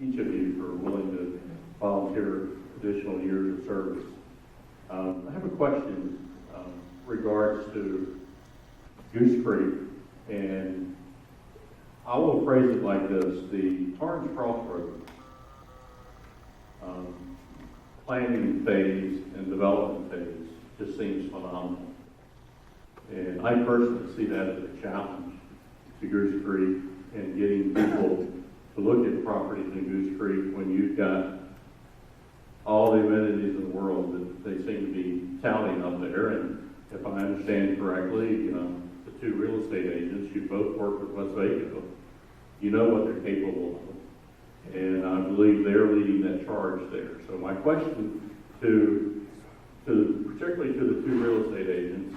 each of you for willing to volunteer additional years of service. I have a question regards to Goose Creek, and I will phrase it like this: the Torrance Crossroads planning phase and development phase just seems phenomenal. And I personally see that as a challenge to Goose Creek and getting people to look at properties in Goose Creek when you've got all the amenities in the world that they seem to be touting up there. And if I understand correctly, the two real estate agents, you both work with West Waco, you know what they're capable of. And I believe they're leading that charge there. So my question particularly to the two real estate agents,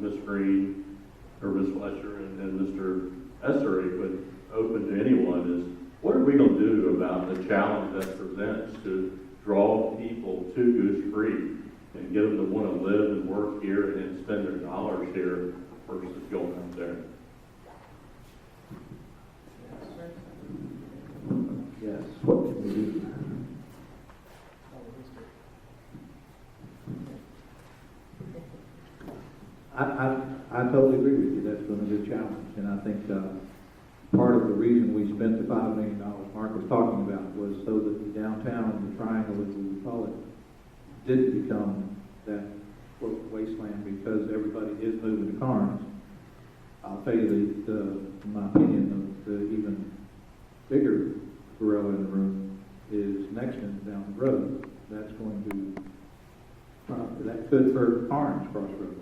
Ms. Green or Ms. Fletcher and Mr. Essery, but open to anyone, is what are we going to do about the challenge that presents to draw people to Goose Creek and get them to want to live and work here and spend their dollars here versus going out there? Yes, what can we do? I totally agree with you. That's going to be a challenge, and I think part of the reason we spent the $5 million Mark was talking about was so that the downtown, the triangle as we would call it, didn't become that wasteland because everybody is moving to Carnes. I'll tell you in my opinion, the even bigger gorilla in the room is Nexton down the road. That's going to that could hurt Carnes Crossroads.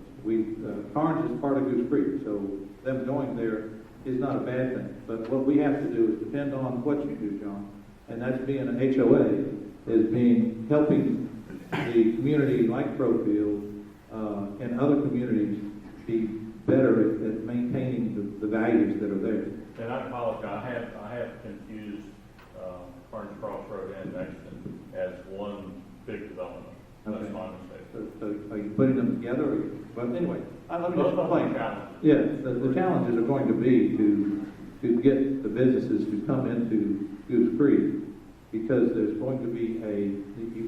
Carnes is part of Goose Creek, so them going there is not a bad thing. But what we have to do is depend on what you do, John, and that's being an HOA, is helping the community like Crowfield and other communities be better at maintaining the values that are there. And I apologize, I have confused Carnes Crossroad and Nexton as one big development. That's Okay. my mistake. So are you putting them together? But anyway, let me just explain. Yeah, the challenges are going to be to get the businesses to come into Goose Creek, because there's going to be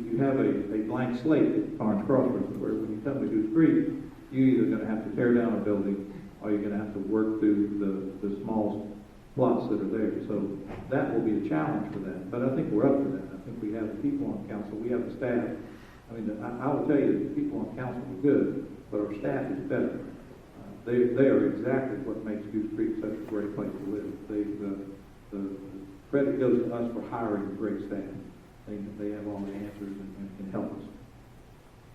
you have a blank slate at Carnes Crossroads, where when you come to Goose Creek, you're either going to have to tear down a building or you're going to have to work through the small plots that are there. So that will be a challenge for that. But I think we're up to that. I think we have the people on council, we have the staff. I mean, I will tell you that the people on council are good, but our staff is better. They are exactly what makes Goose Creek such a great place to live. The credit goes to us for hiring great staff. They have all the answers and can help us.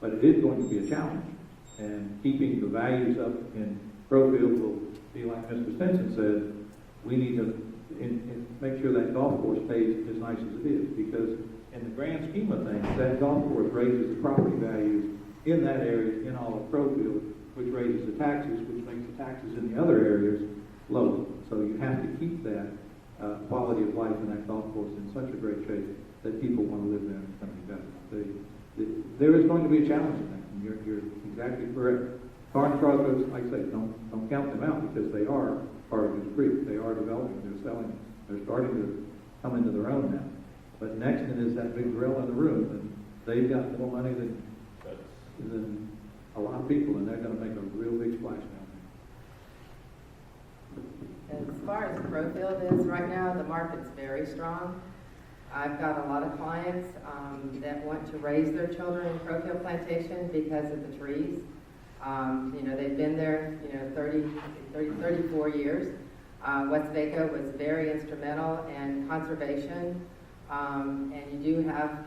But it is going to be a challenge, and keeping the values up in Crowfield will be like Mr. Stinson said. We need to make sure that golf course stays as nice as it is, because in the grand scheme of things, that golf course raises the property values in that area, in all of Crowfield, which raises the taxes, which makes the taxes in the other areas lower. So you have to keep that quality of life in that golf course in such a great shape that people want to live there, and it's going to be better. There is going to be a challenge in that, and you're exactly correct. Carnes Crossroads, like I say, don't count them out, because they are part of Goose Creek. They are developing, they're selling, they're starting to come into their own now. But Nexton is that big gorilla in the room, and they've got more money than a lot of people, and they're going to make a real big splash down there. As far as Crowfield is right now, the market's very strong. I've got a lot of clients that want to raise their children in Crowfield Plantation because of the trees. They've been there, 34 years. West Waco was very instrumental in conservation. And you do have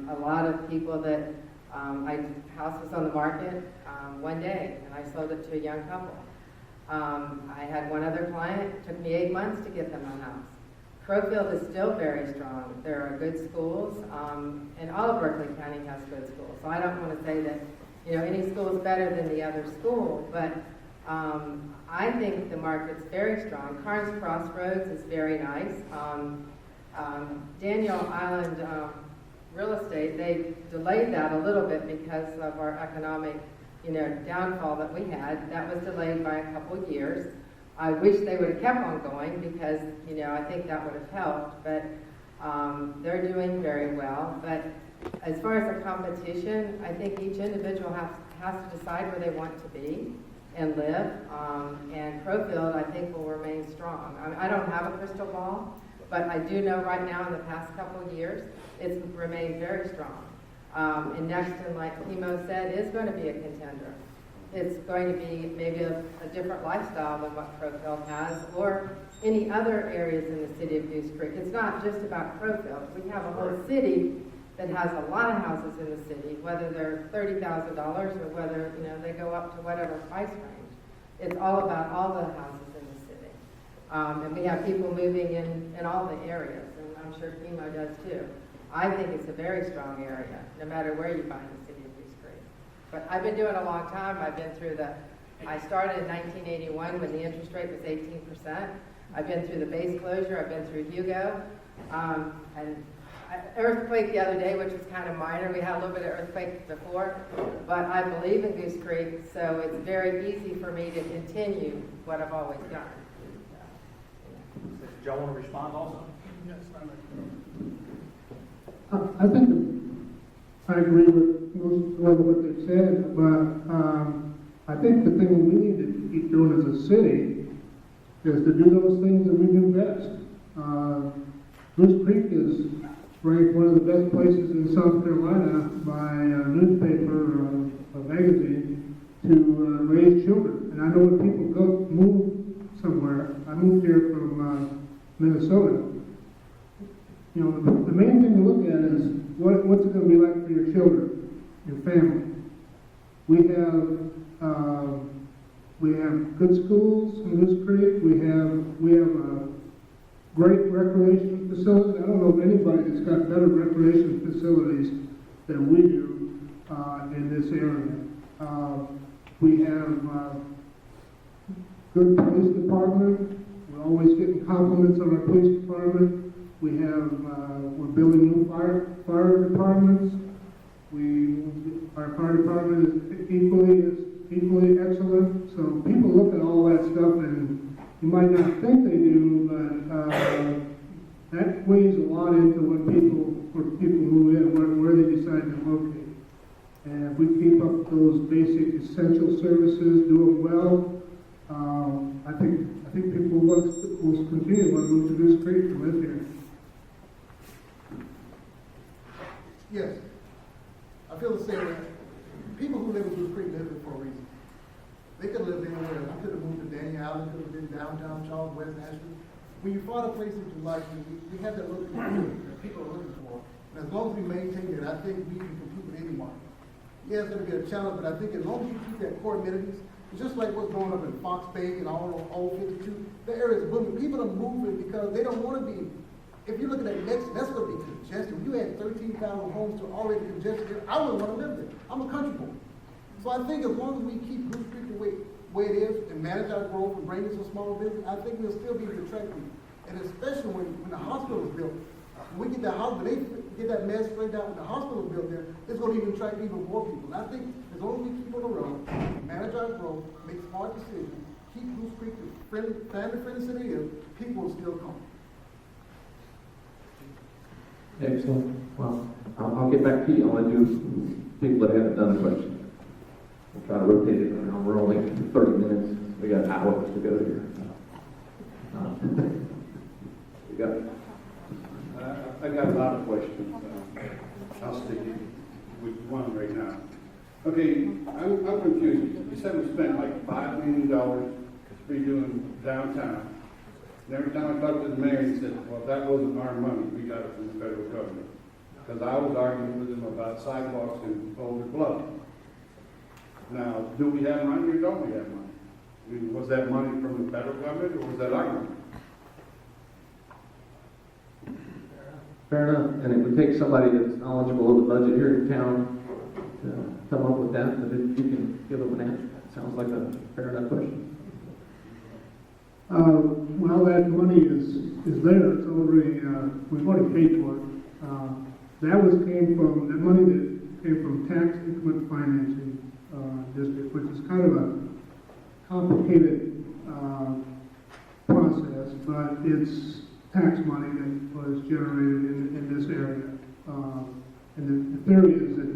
a lot of people that house was on the market one day, and I sold it to a young couple. I had one other client, it took me 8 months to get them a house. Crowfield is still very strong. There are good schools, and all of Berkeley County has good schools. So I don't want to say that any school is better than the other school, but I think the market's very strong. Carnes Crossroads is very nice. Daniel Island Real Estate, they delayed that a little bit because of our economic, downfall that we had. That was delayed by a couple of years. I wish they would have kept on going because, I think that would have helped. But They're doing very well, but as far as the competition, I think each individual has to decide where they want to be and live. And Crowfield, I think, will remain strong. I don't have a crystal ball, but I do know right now in the past couple of years, it's remained very strong. And Nexton, like Chemo said, is going to be a contender. It's going to be maybe a different lifestyle than what Crowfield has, or any other areas in the city of Goose Creek. It's not just about Crowfield. We have a whole city that has a lot of houses in the city, whether they're $30,000 or whether they go up to whatever price range. It's all about all the houses in the city. And we have people moving in all the areas, and I'm sure Chemo does too. I think it's a very strong area, no matter where you find the city of Goose Creek. But I've been doing it a long time. I've been through I started in 1981 when the interest rate was 18%. I've been through the base closure. I've been through Hugo. And earthquake the other day, which was kind of minor. We had a little bit of earthquake before. But I believe in Goose Creek, so it's very easy for me to continue what I've always done. Does Joe want to respond also? Yes, I think I agree with most of what they said, but I think the thing we need to keep doing as a city is to do those things that we do best. Goose Creek is ranked one of the best places in South Carolina by a newspaper, a magazine, to raise children. And I know when people move somewhere, I moved here from Minnesota. The main thing to look at is what's it going to be like for your children, your family. We have good schools in Goose Creek. We have great recreation facilities. I don't know of anybody that's got better recreation facilities than we do in this area. We have good police department. We're always getting compliments on our police department. We're building new fire departments. Our fire department is equally excellent. So people look at all that stuff, and you might not think they do, but that weighs a lot into when people move in, where they decide to locate. And if we keep up those basic essential services, do them well, I think people will continue to want to move to Goose Creek to live here. Yes, I feel the same way. People who live in Goose Creek live there for a reason. They could live anywhere. I could have moved to Daniel Island, could have been downtown Charles, West Nashville. When you find a place that you like, we have that look that people are looking for. And as long as we maintain it, I think we can compete with any market. Yeah, it's going to be a challenge, but I think as long as you keep that core amenities, it's just like what's going up in Fox Bay and all of 52. The area is booming. People are moving because they don't want to be. If you're looking at Mexico, that's going to be congested. You had 13,000 homes that are already congested. I wouldn't want to live there. I'm a country boy. So I think as long as we keep Goose Creek the way it is and manage our growth and bring in some small business, I think we'll still be able to attract people. And especially when the hospital is built, when we get that hospital, they get that mess straight out. When the hospital is built there, it's going to even attract even more people. And I think as long as we keep on the road, manage our growth, make smart decisions, keep Goose Creek the family-friendly city it is, people will still come. Excellent. Well, I'll get back to you. I'll let you people that haven't done the question. We'll try to rotate it around. We're only 30 minutes. We got hours to go here. We got. I got a lot of questions. I'll stick with one right now. Okay, I'm confused. You said we spent like $5 million redoing downtown. And every time I talked to the mayor, he said, well, that wasn't our money. We got it from the federal government. Because I was arguing with him about sidewalks in Boulder Bluff. Now, do we have money or don't we have money? I mean, was that money from the federal government or was that our money? Fair enough. And it would take somebody that's knowledgeable of the budget here in town to come up with that. But if you can give them an answer, that sounds like a fair enough question. Well, that money is there. It's already we've already paid for it. That money that came from tax increment financing district, which is kind of a complicated process, but tax money that was generated in this area. And the theory is that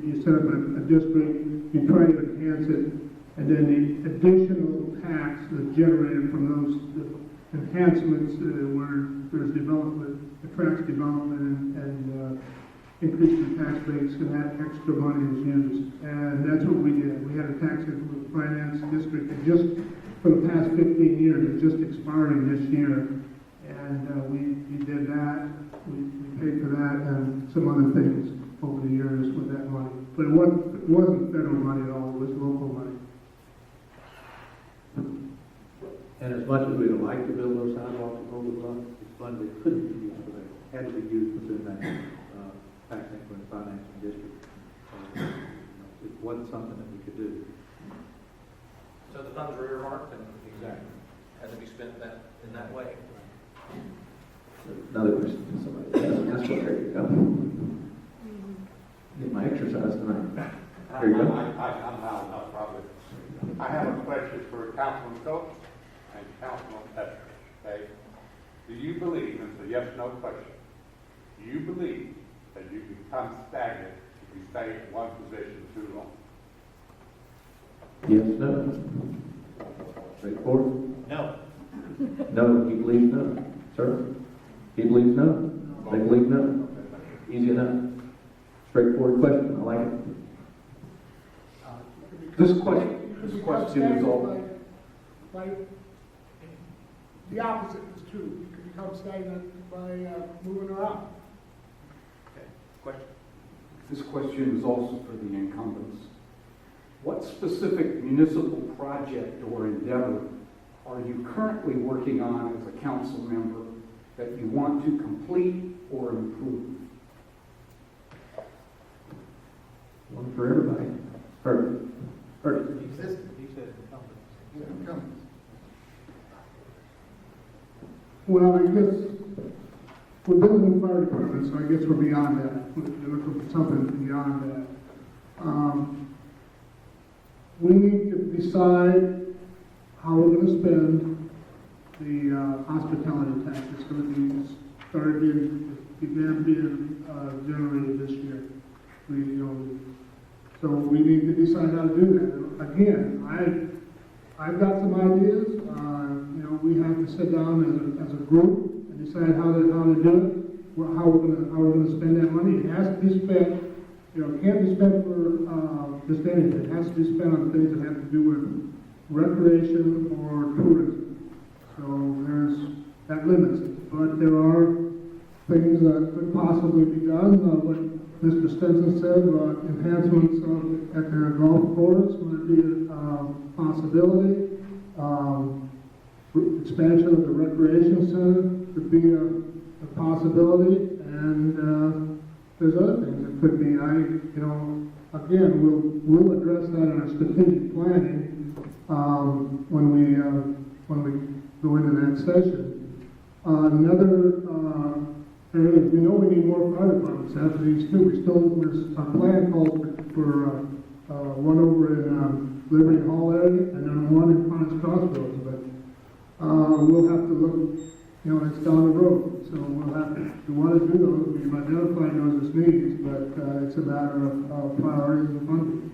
you set up a district, you try to enhance it, and then the additional tax that's generated from those enhancements where there's development, attracts development and increasing the tax base, and that extra money is used. And that's what we did. We had a tax finance district that just for the past 15 years, it's just expiring this year. And we did that. We paid for that and some other things over the years with that money. But it wasn't federal money at all. It was local money. And as much as we would like to build those sidewalks and overlook, it's funds that couldn't be used for that, had to be used within that tax increment financing district. It wasn't something that we could do. So the funds were earmarked and exactly had to be spent in that way. Another question to somebody. That's what, there you go. Get my exercise tonight. There you go. I'm out, probably. I have a question for Councilman Coates and Councilman Peters, okay? Do you believe, and it's a yes/no question, do you believe that you become stagnant if you stay in one position too long? Yes, no. Straightforward. No. No, he believes no. Sir? He believes no. They believe no. Easy enough. Straightforward question. I like it. This question is all. Like, the opposite is true. You can become stagnant by moving around. Okay. Question? This question is also for the incumbents. What specific municipal project or endeavor are you currently working on as a council member that you want to complete or improve? One for everybody. Perfect. Perfect. He said incumbents. Well, I guess we're building a fire department, so I guess we're beyond that. We're looking for something beyond that. We need to decide how we're going to spend the hospitality tax. It's going to began being generated this year. So we need to decide how to do that. Again, I've got some ideas. We have to sit down as a group and decide how to do it. How we're going to spend that money. It has to be spent. It can't be spent for just anything. It has to be spent on things that have to do with recreation or tourism. So that limits it. But there are things that could possibly be done. What Mr. Stinson said about enhancements at their golf course would be a possibility. Expansion of the recreation center could be a possibility, and there's other things that could be. Again, we'll address that in our strategic planning when we go into that session. Another area, we know we need more fire departments after these two. Our plan calls for one over in Liberty Hall area and then one in Ponce Crossroads, but we'll have to look, it's down the road. So we'll have to, if we want to do those, we've identified those as needs, but it's a matter of priorities and funding.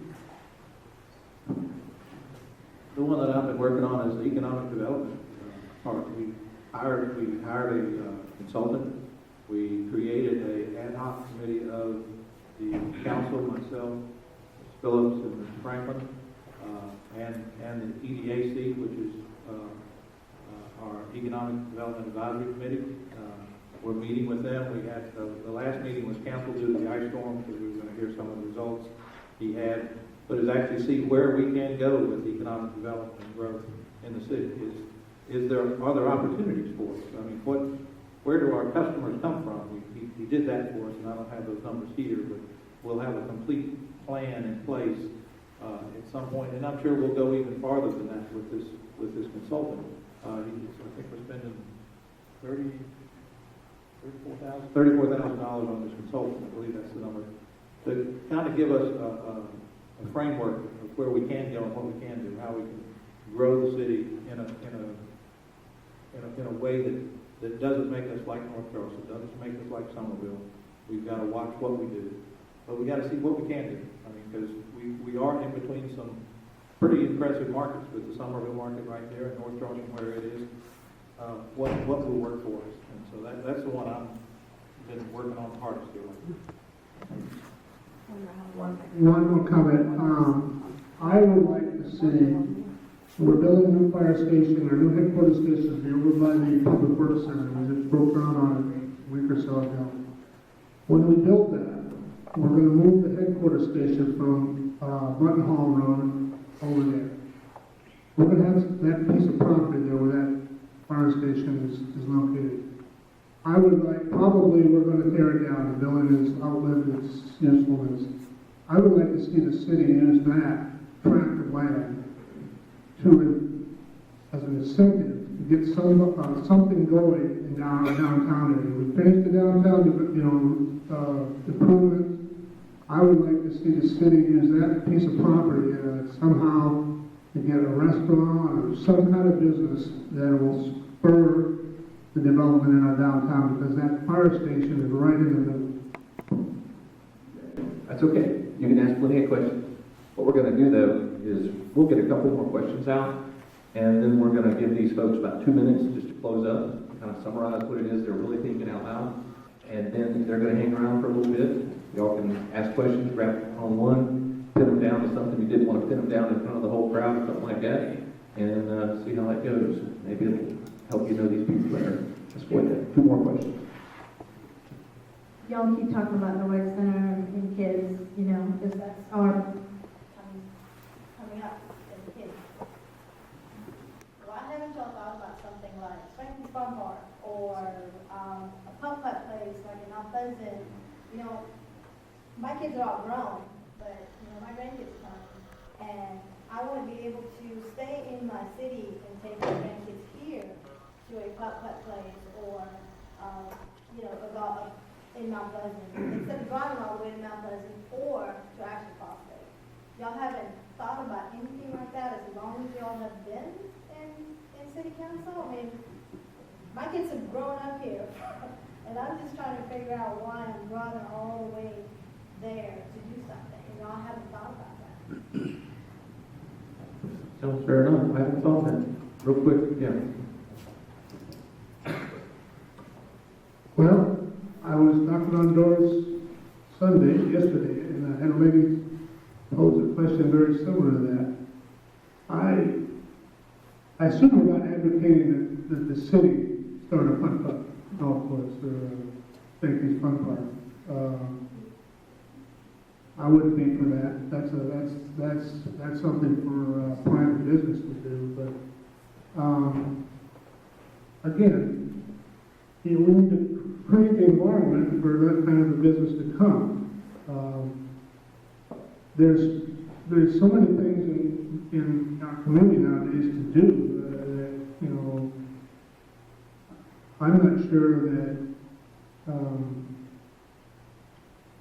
The one that I've been working on is the economic development part. We hired a consultant. We created an ad hoc committee of the council, myself, Ms. Phillips, and Mr. Franklin, and the EDAC, which is our Economic Development Advisory Committee. We're meeting with them. We had the last meeting was canceled due to the ice storm because we were going to hear some of the results he had. But it's actually see where we can go with economic development and growth in the city. Are there opportunities for us? I mean, where do our customers come from? He did that for us, and I don't have those numbers here, but we'll have a complete plan in place at some point, and I'm sure we'll go even farther than that with this consultant. I think we're spending $34,000 on this consultant. I believe that's the number, to kind of give us a framework of where we can go and what we can do, how we can grow the city in a way that that doesn't make us like North Charleston, doesn't make us like Somerville. We've got to watch what we do, but we got to see what we can do. I mean, because we are in between some pretty impressive markets with the Somerville market right there and North Charleston where it is. What will work for us, and so that's the one I've been working on the hardest here. One more comment. I would like to see, we're building a new fire station, or new headquarters station here over by the Public Works Center. We just broke ground on it a week or so ago. When we build that, we're going to move the headquarters station from Button Hall Road over there. We're going to have that piece of property there where that fire station is located. I would like, probably we're going to tear it down. The building has outlived its usefulness. I would like to see the city use that tract of land as an incentive to get something going in downtown area. We finished the downtown, improvements. I would like to see the city use that piece of property somehow to get a restaurant or some kind of business that will spur the development in our downtown, because that fire station is right in the middle. That's okay. You can ask plenty of questions. What we're going to do, though, is we'll get a couple more questions out, and then we're going to give these folks about 2 minutes just to close up, kind of summarize what it is they're really thinking out loud, and then they're going to hang around for a little bit. Y'all can ask questions, wrap on one, pin them down to something you didn't want to pin them down in front of the whole crowd or something like that, and see how that goes. Maybe it'll help you know these people better. Let's go ahead. 2 more questions. Y'all keep talking about the rec center and kids, because that's our coming up as kids. Why haven't y'all thought about something like Spanky's Fun Park or a putt putt place like in Mount Pleasant? My kids are all grown, but my grandkids are coming, and I want to be able to stay in my city and take my grandkids here to a putt putt place or a golf in Mount Pleasant, instead of driving all the way to Mount Pleasant or to actually Prospect. Y'all haven't thought about anything like that as long as y'all have been in city council? I mean, my kids have grown up here, and I'm just trying to figure out why I'm driving all the way there to do something, and y'all haven't thought about that. Sounds fair enough. I haven't thought that. Real quick, yeah. Well, I was knocking on doors yesterday, and I had a lady pose a question very similar to that. I assume we're not advocating that the city start a fun park, golf course, or Spanky's Fun Park. I wouldn't be for that. That's something for private business to do. But again, we need to create the environment for that kind of a business to come. There's so many things in our community nowadays to do that I'm not sure that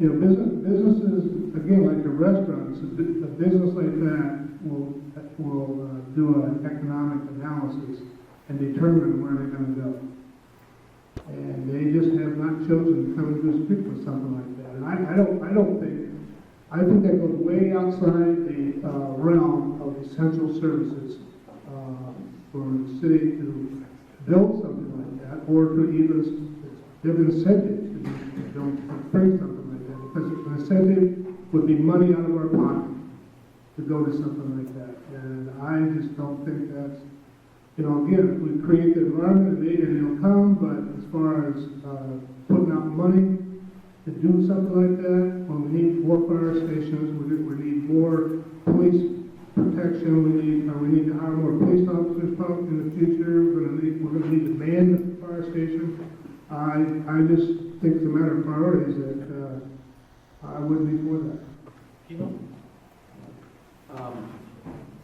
businesses, again, like the restaurants, a business like that will do an economic analysis and determine where they're going to go. And they just have not chosen to come into a street for something like that. And I think that goes way outside the realm of essential services for the city to build something like that, or to even give incentives to bring something like that. Because an incentive would be money out of our pocket to go to something like that. And I just don't think that's, again, we create the environment and they'll come, but as far as putting out money to do something like that, when we need more fire stations, we need more police protection, we need to hire more police officers probably in the future, we're going to need to man the fire station. I just think it's a matter of priorities that I wouldn't be for that.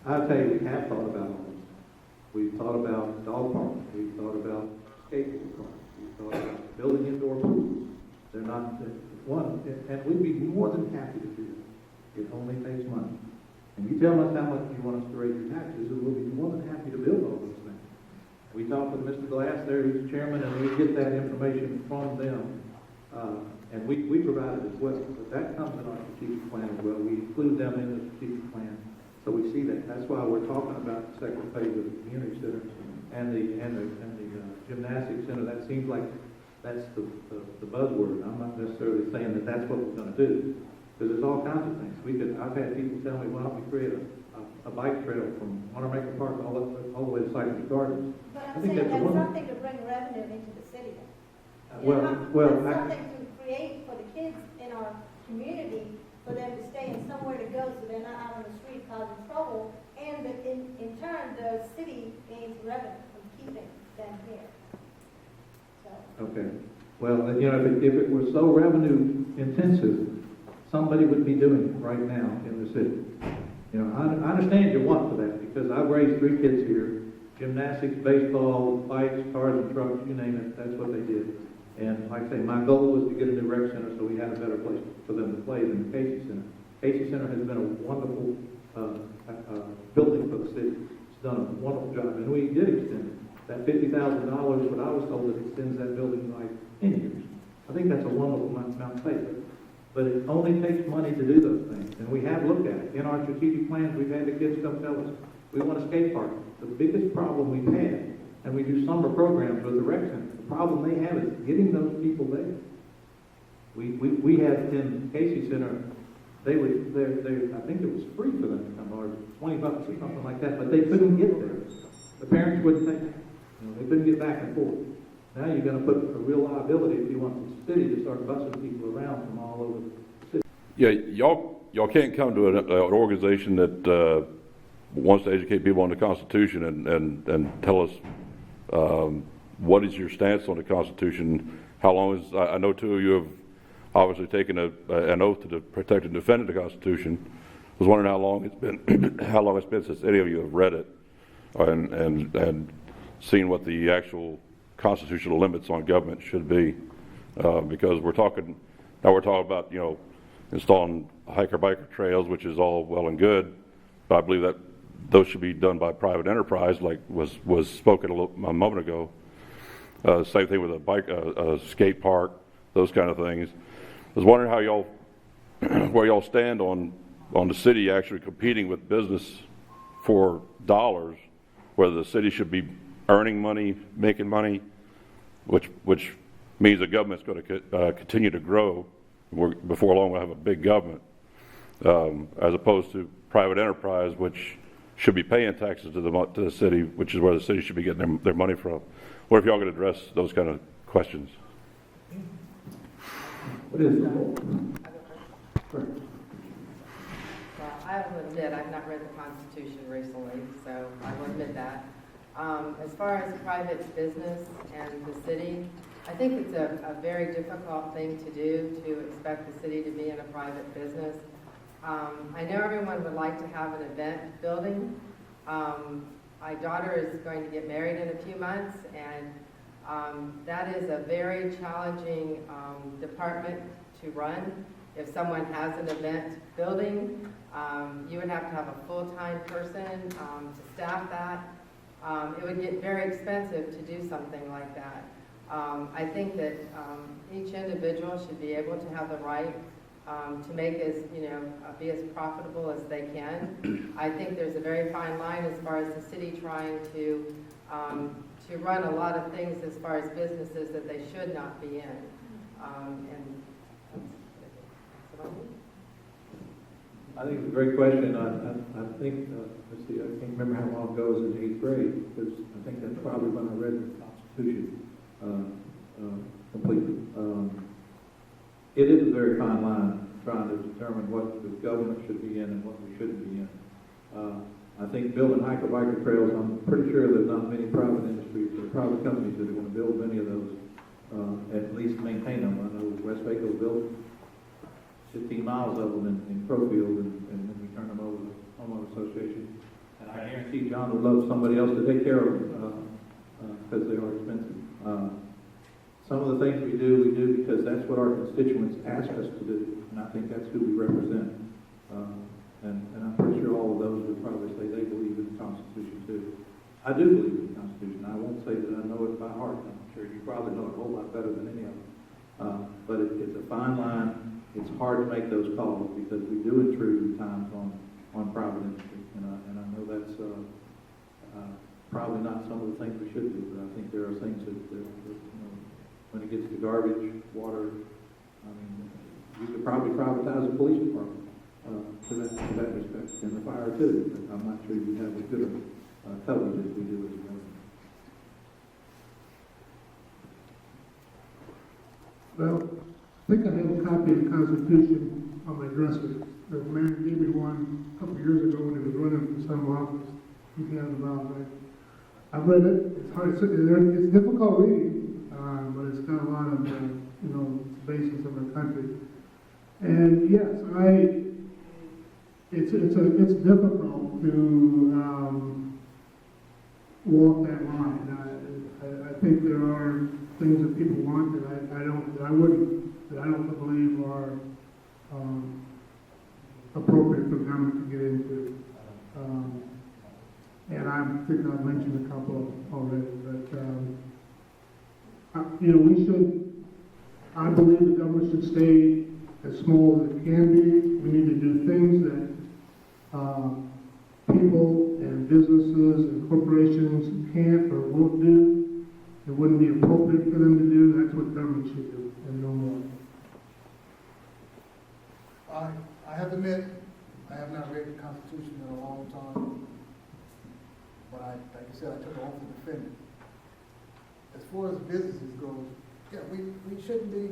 I'll tell you, we have thought about all this. We've thought about dog parks. We've thought about skateboard parks. We've thought about building indoor pools. They're not one, and we'd be more than happy to do that. It only takes money. And you tell us how much you want us to raise your taxes, and we'll be more than happy to build all those things. We talked with Mr. Glass there, who's the chairman, and we get that information from them. And we provide it as well, but that comes in our strategic plan as well. We include them in the strategic plan, so we see that. That's why we're talking about the second phase of the community center and the gymnastics center. That seems like that's the buzzword. I'm not necessarily saying that that's what we're going to do, because there's all kinds of things. I've had people tell me, why don't we create a bike trail from Wanamaker Park all the way to Cypress Gardens. But I I'm think saying that's a that's wonderful. something to bring revenue into the city. Well, That's I- something to create for the kids in our community, for them to stay and somewhere to go, so they're not out on the street causing trouble, and that in turn, the city gains revenue from keeping them here. So, Okay. Well, if it were so revenue intensive, somebody would be doing it right now in the city. I understand your want for that, because I've raised 3 kids here. Gymnastics, baseball, bikes, cars and trucks, you name it, that's what they did. And like I say, my goal was to get a new rec center so we had a better place for them to play than the Casey Center. Casey Center has been a wonderful building for the city. It's done a wonderful job, and we did extend it. That $50,000, what I was told, it extends that building like 10 years. I think that's a wonderful amount of faith. But it only takes money to do those things, and we have looked at it. In our strategic plans, we've had the kids come tell us, we want a skate park. The biggest problem we've had, and we do summer programs with the rec center, the problem they have is getting those people there. We had in Casey Center, they I think it was free for them to come, or $20 or something like that, but they couldn't get there. The parents wouldn't take it. They couldn't get back and forth. Now you're going to put a real liability if you want the city to start busing people around from all over the city. Yeah, y'all can't come to an organization that wants to educate people on the Constitution and tell us what is your stance on the Constitution. How long is, I know 2 of you have obviously taken an oath to protect and defend the Constitution. I was wondering how long it's been since any of you have read it and seen what the actual constitutional limits on government should be, because we're talking about installing hiker-biker trails, which is all well and good, but I believe that those should be done by private enterprise, like was spoken a moment ago. Same thing with a skate park, those kind of things. I was wondering how where y'all stand on the city actually competing with business for dollars, whether the city should be earning money, making money, which means the government's going to continue to grow. Before long, we'll have a big government, as opposed to private enterprise, which should be paying taxes to the city, which is where the city should be getting their money from. What if y'all could address those kind of questions? What is it? Well, I will admit, I've not read the Constitution recently, so I will admit that. As far as private business and the city, I think it's a very difficult thing to do, to expect the city to be in a private business. I know everyone would like to have an event building. My daughter is going to get married in a few months, and that is a very challenging department to run. If someone has an event building, you would have to have a full-time person to staff that. It would get very expensive to do something like that. I think that each individual should be able to have the right to make be as profitable as they can. I think there's a very fine line as far as the city trying to run a lot of things as far as businesses that they should not be in. I think it's a great question. I think, let's see, I can't remember how long ago it was in 8th grade, because I think that's probably when I read the Constitution completely. It is a very fine line trying to determine what the government should be in and what we shouldn't be in. I think building hiker-biker trails, I'm pretty sure there's not many private industries or private companies that are going to build many of those, at least maintain them. I know West Waco built 15 miles of them in Crowfield, and then we turn them over to the homeowner association. And I guarantee John would love somebody else to take care of them, because they are expensive. Some of the things we do because that's what our constituents ask us to do, and I think that's who we represent. And I'm pretty sure all of those would probably say they believe in the Constitution too. I do believe in the Constitution. I won't say that I know it by heart. I'm sure you probably know it a whole lot better than any of them. But it's a fine line. It's hard to make those calls because we do intrude at times on private industry. And I know that's probably not some of the things we should do, but I think there are things that when it gets to garbage, water, I mean, you could probably privatize the police department to that respect, and the fire too. But I'm not sure you have as good a coverage as we do as a government. Well, I think I have a copy of the Constitution on my dresser. The man gave me one a couple of years ago when he was running for some office. He had it about right. I've read it. It's hard. It's difficult reading, but it's got a lot of basis of our country. And yes, it's difficult to walk that line. I think there are things that people want that I don't believe are appropriate for government to get into. And I think I've mentioned a couple already, but I believe the government should stay as small as it can be. We need to do things that people and businesses and corporations can't or won't do. It wouldn't be appropriate for them to do. That's what government should do, and no more. I have to admit, I have not read the Constitution in a long time, but like I said, I took an oath to defend it. As far as businesses go, yeah, we shouldn't be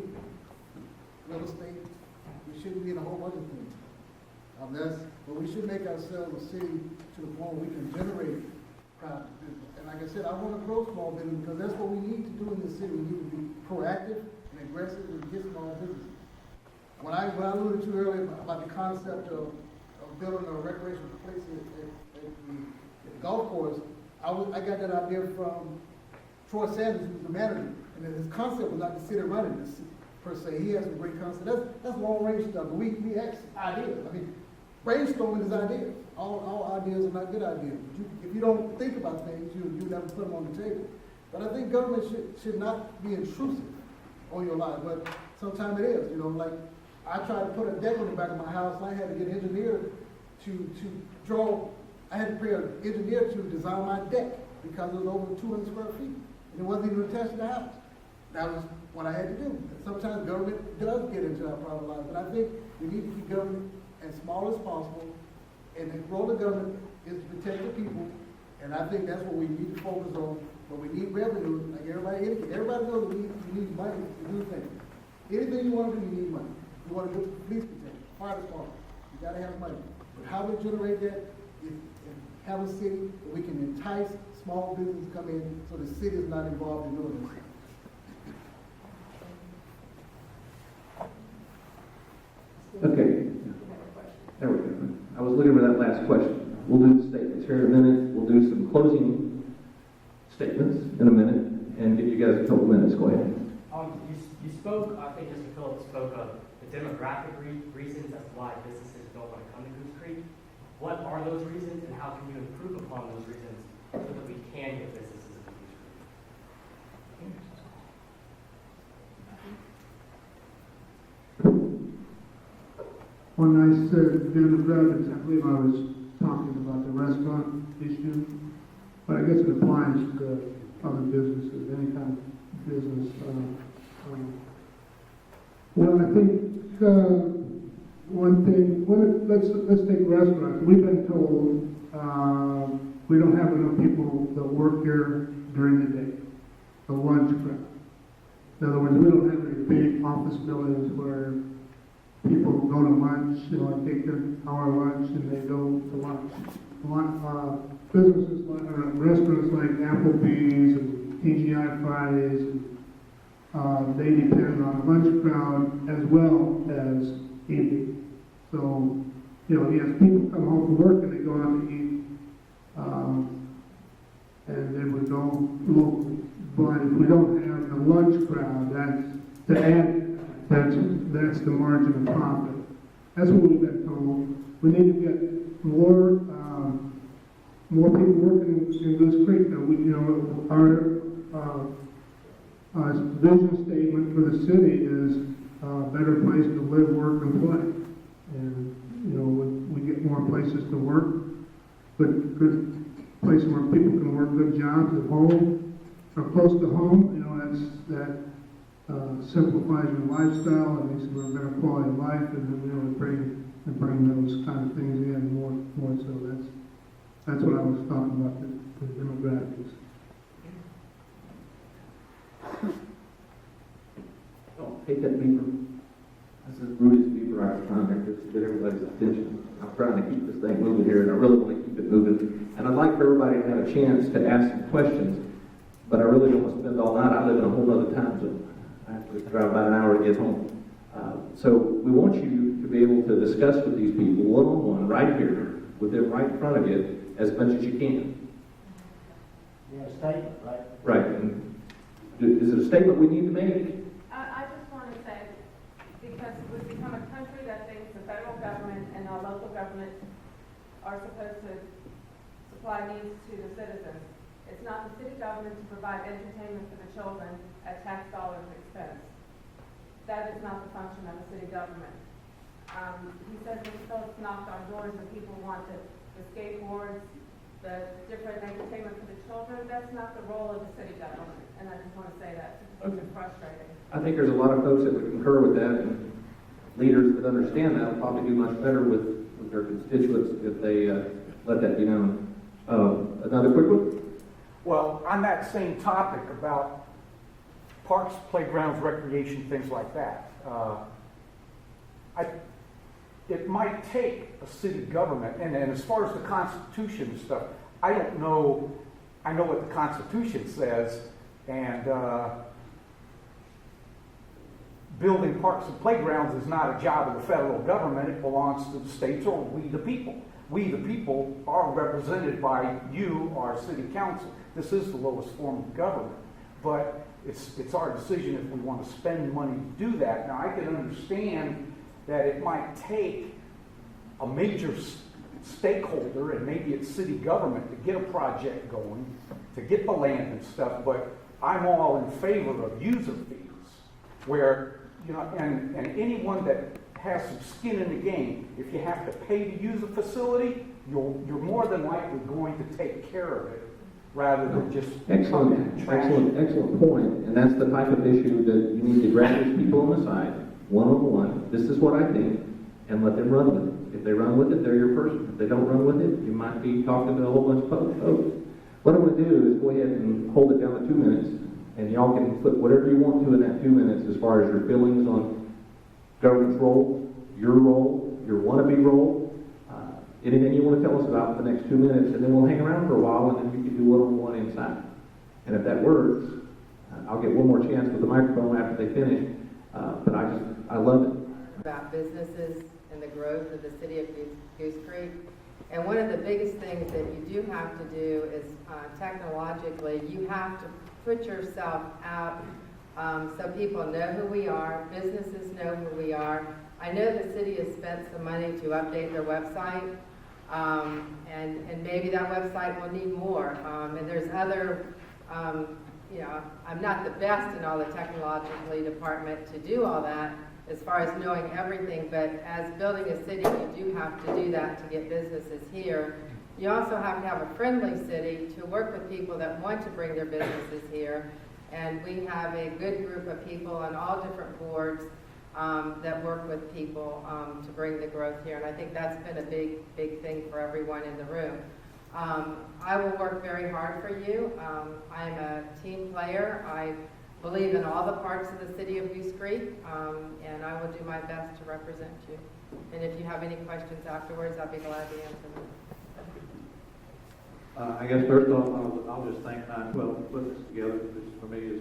real estate. We shouldn't be in a whole bunch of things. But we should make ourselves a city to the point where we can generate private business. And like I said, I want to grow small business because that's what we need to do in the city. We need to be proactive and aggressive and get small business. When I alluded to earlier about the concept of building a recreational place at the golf course, I got that idea from Troy Sanders, who's the manager. And his concept was not to sit and run it per se. He has a great concept. That's long range stuff. But we ask ideas. I mean, brainstorming is ideas. All ideas are not good ideas. If you don't think about things, you never put them on the table. But I think government should not be intrusive on your life. But sometimes it is. Like I tried to put a deck on the back of my house, and I had to get an engineer to draw. I had to pay an engineer to design my deck because it was over 200 square feet, and it wasn't even attached to the house. That was what I had to do. Sometimes government does get into our private life, but I think we need to keep government as small as possible, and the role of government is to protect the people, and I think that's what we need to focus on. But we need revenue, like everybody knows we need money to do things. Anything you want to do, you need money. You want to do police protection, fire department, you got to have money. But how we generate that is have a city where we can entice small business to come in so the city is not involved in doing this. Okay. There we go. I was looking for that last question. We'll do the statements here in a minute. We'll do some closing statements in a minute and give you guys a couple minutes. Go ahead. You spoke, I think Mr. Phillips spoke of the demographic reasons as to why businesses don't want to come to Goose Creek. What are those reasons and how can you improve upon those reasons so that we can get businesses into Goose Creek? When I said demographics, I believe I was talking about the restaurant issue, but I guess it applies to other businesses, any kind of business. Well, I think one thing, let's take restaurants. We've been told we don't have enough people that work here during the day, the lunch crowd. In other words, we don't have any big office buildings where people go to lunch, and take their hour lunch and they go to lunch. Businesses like restaurants like Applebee's and TGI Fridays, they depend on the lunch crowd as well as evening. So, yes, people come home from work and they go out to eat, and they would go locally. But if we don't have the lunch crowd, that's the margin of profit. That's what we've been told. We need to get more more people working in Goose Creek. Now, our vision statement for the city is a better place to live, work, and play. And, we get more places to work, good places where people can work good jobs at home or close to home. That simplifies your lifestyle and makes it a better quality of life, and then bring those kind of things in more. So that's what I was talking about, the demographics. Oh, hate that beaver. This is Rudy's beaver I was trying to get everybody's attention. I'm trying to keep this thing moving here, and I really want to keep it moving. And I'd like for everybody to have a chance to ask some questions, but I really don't want to spend all night. I live in a whole other time zone. I have to drive about an hour to get home. So we want you to be able to discuss with these people one-on-one right here, with them right in front of you, as much as you can. Yeah, a statement, right? Right. And is it a statement we need to make? I just want to say, because we've become a country that thinks the federal government and our local governments are supposed to supply needs to the citizens. It's not the city government to provide entertainment for the children at tax dollars expense. That is not the function of the city government. He says that folks knocked on doors and people wanted the skateboards, the different entertainment for the children. That's not the role of the city government. And I just want to say that. It's frustrating. I think there's a lot of folks that would concur with that, and leaders that understand that will probably do much better with their constituents if they let that be known. Another quick one? Well, on that same topic about parks, playgrounds, recreation, things like that, it might take a city government, and as far as the Constitution and stuff, I don't know, I know what the Constitution says, and building parks and playgrounds is not a job of the federal government, it belongs to the states or we the people. We the people are represented by you, our city council. This is the lowest form of government, but it's our decision if we want to spend money to do that. Now, I can understand that it might take a major stakeholder, and maybe it's city government, to get a project going, to get the land and stuff, but I'm all in favor of user fees, where, and anyone that has some skin in the game, if you have to pay to use a facility, you're more than likely going to take care of it, rather than just excellent point. And that's the type of issue that you need to grab these people on the side, one-on-one. This is what I think, and let them run with it. If they run with it, they're your person. If they don't run with it, you might be talking to a whole bunch of folks. What I'm going to do is go ahead and hold it down to 2 minutes, and y'all can put whatever you want to in that 2 minutes as far as your feelings on government's role, your wannabe role, anything you want to tell us about for the next 2 minutes, and then we'll hang around for a while, and then we can do one-on-one inside. And if that works, I'll get one more chance with the microphone after they finish. But I love it. About businesses and the growth of the city of Goose Creek. And one of the biggest things that you do have to do is technologically, you have to put yourself out so people know who we are, businesses know who we are. I know the city has spent some money to update their website, and maybe that website will need more. And there's other, I'm not the best in all the technologically department to do all that as far as knowing everything, but as building a city, you do have to do that to get businesses here. You also have to have a friendly city to work with people that want to bring their businesses here. And we have a good group of people on all different boards that work with people to bring the growth here. And I think that's been a big thing for everyone in the room. I will work very hard for you. I'm a team player. I believe in all the parts of the city of Goose Creek, and I will do my best to represent you. And if you have any questions afterwards, I'll be glad to answer them. I guess first off, I'll just thank 912 for putting this together. This for me has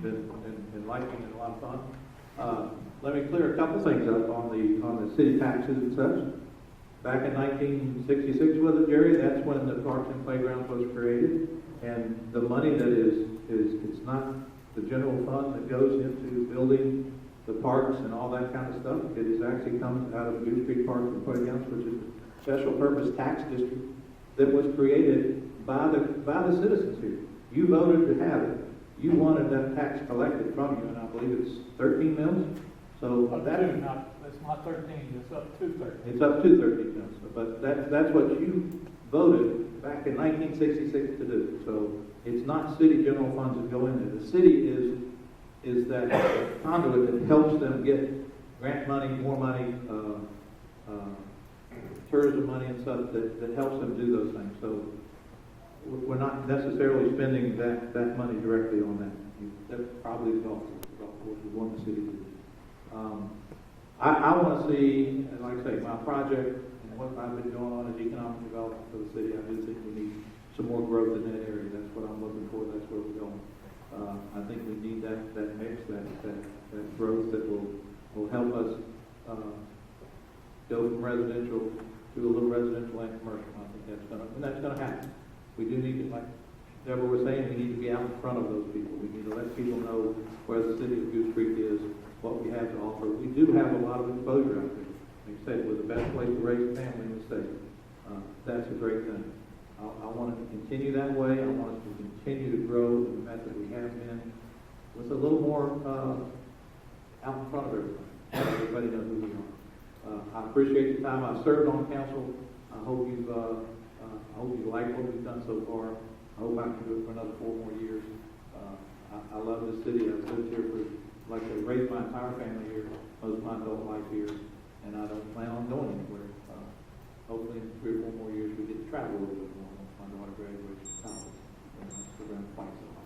been enlightening and a lot of fun. Let me clear a couple things up on the city taxes and such. Back in 1966, was it, Jerry? That's when the Parks and Playgrounds was created, and the money that is it's not the general fund that goes into building the parks and all that kind of stuff. It is actually comes out of Goose Creek Parks and Playgrounds, which is a special purpose tax district. that was created by the citizens here. You voted to have it. You wanted that tax collected from you, and I believe it's 13 mils. So It's not 13, it's up to 13. it's up to 13 mils. But that's what you voted back in 1966 to do. So it's not city general funds that go in there. The city is that conduit that helps them get grant money, more money, tourism money and stuff that helps them do those things. So we're not necessarily spending that money directly on that. That's probably the golf course we want the city to do. I want to see, and like I say, my project and what I've been doing on is economic development for the city. I do think we need some more growth in that area. That's what I'm looking for. That's where we're going. I think we need that mix, that growth that will help us go from residential to a little residential and commercial. I think that's gonna happen. We do need to, like Deborah was saying, we need to be out in front of those people. We need to let people know where the city of Goose Creek is, what we have to offer. We do have a lot of exposure out there. Like I said, we're the best place to raise a family in the state. That's a great thing. I want it to continue that way. I want us to continue to grow in the method we have been with a little more out in front of everybody. Everybody knows who we are. I appreciate the time I've served on council. I hope you like what we've done so far. I hope I can do it for another 4 more years. I love this city. I've lived here for, like I raised my entire family here, most of my adult life here, and I don't plan on going anywhere. Hopefully in 3 or 4 more years we get to travel a little bit more once my daughter graduates from college. That's around twice a lot.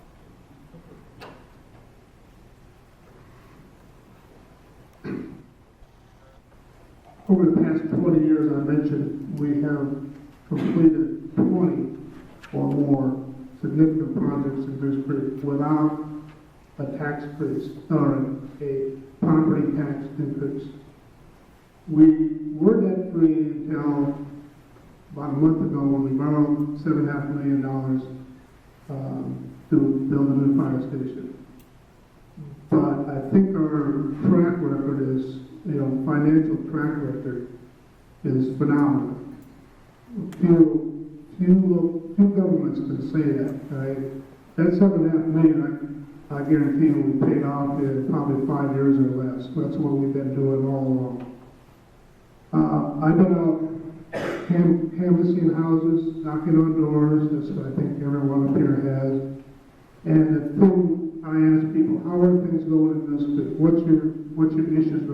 Over the past 20 years, I mentioned, we have completed 20 or more significant projects in Goose Creek without a tax increase or a property tax increase. We were debt free until about a month ago when we borrowed $7.5 million to build a new fire station. But I think our track record is, financial track record is phenomenal. Few governments can say that. That $7.5 million, I guarantee will be paid off in probably 5 years or less. That's what we've been doing all along. I've been out canvassing houses, knocking on doors, as I think everyone up here has. And the thing I ask people, how are things going in Goose Creek? What's your issues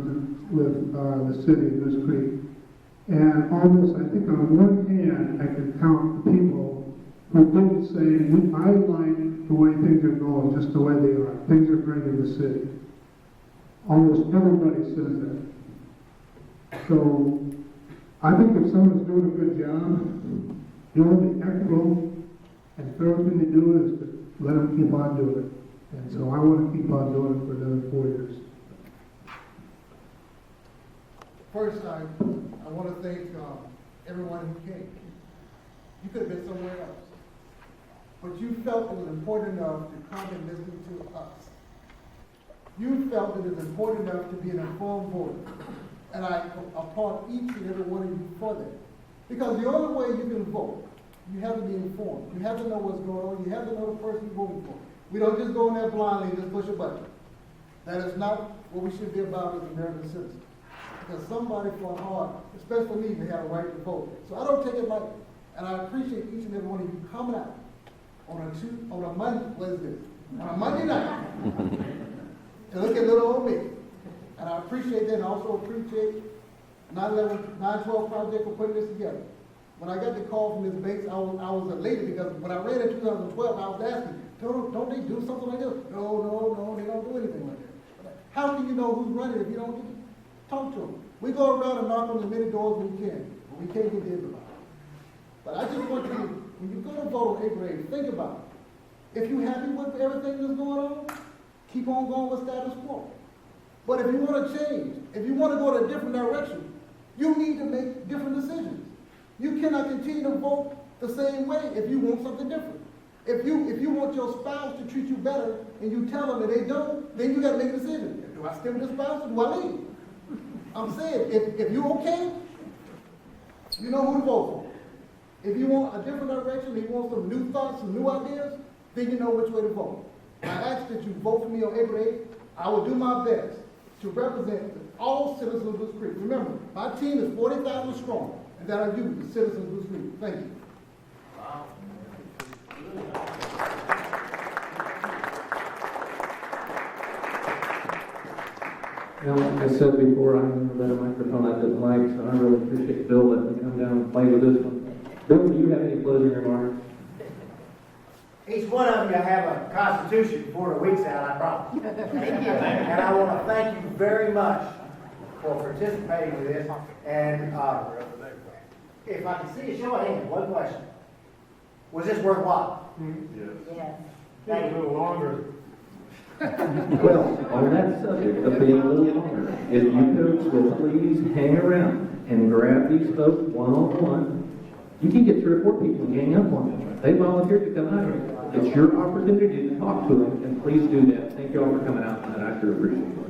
with the city of Goose Creek? And almost, I think on one hand, I can count the people who didn't say, I like the way things are going, just the way they are. Things are great in the city. Almost everybody says that. So, I think if someone's doing a good job, the only equitable and fair thing to do is to let them keep on doing it. And so I want to keep on doing it for another 4 years. First, I want to thank everyone who came. You could have been somewhere else, but you felt it was important enough to come and listen to us. You felt it was important enough to be an informed voter, and I applaud each and every one of you for that. Because the only way you can vote, you have to be informed. You have to know what's going on. You have to know the person you're voting for. We don't just go in there blindly and just push a button. That is not what we should be about as American citizens. Because somebody fought hard, especially for me, to have a right to vote. So I don't take it lightly. And I appreciate each and every one of you coming out on a Monday, what is this? On a Monday night to look at little old me. And I appreciate that, and I also appreciate 912 Project for putting this together. When I got the call from Ms. Bates, I was elated because when I ran in 2012, I was asking, don't they do something like this? No, they don't do anything like that. How can you know who's running if you don't get to talk to them? We go around and knock on as many doors as we can, but we can't get to everybody. But I just want you, when you go to vote on April 8th, think about it. If you're happy with everything that's going on, keep on going with status quo. But if you want to change, if you want to go in a different direction, you need to make different decisions. You cannot continue to vote the same way if you want something different. If you want your spouse to treat you better and you tell them that they don't, then you got to make a decision. Do I stay with the spouse or do I leave? I'm saying, if you're okay, you know who to vote for. If you want a different direction, if you want some new thoughts, some new ideas, then you know which way to vote. I ask that you vote for me on April 8th. I will do my best to represent all citizens of Goose Creek. Remember, my team is 40,000 strong, and that are you, the citizens of Goose Creek. Thank you. Now, like I said before, I remember that microphone I didn't like, so I really appreciate Bill letting me come down and play with this one. Bill, do you have any closing remarks? Each one of you have a constitution before the week's out, I promise. Thank you. And I want to thank you very much for participating with this. And if I can see a show of hands, one question. Was this worthwhile? Yes. Thank you. longer. Well, on that subject of being a little longer, if you folks will please hang around and grab these folks one-on-one, you can get 3 or 4 people and gang up on them. They volunteered to come out here. It's your opportunity to talk to them, and please do that. Thank you all for coming out tonight. I sure appreciate it.